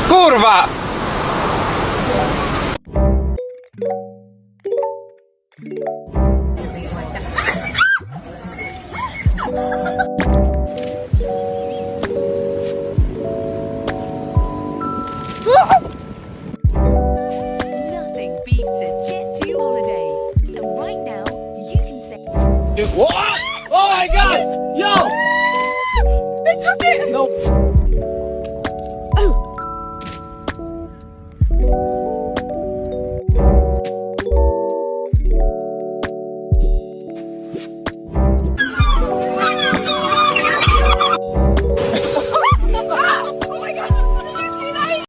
Kurwa! Nothing beats a Jet2 holiday. And right now, you can say... What? Oh my gosh! Yo!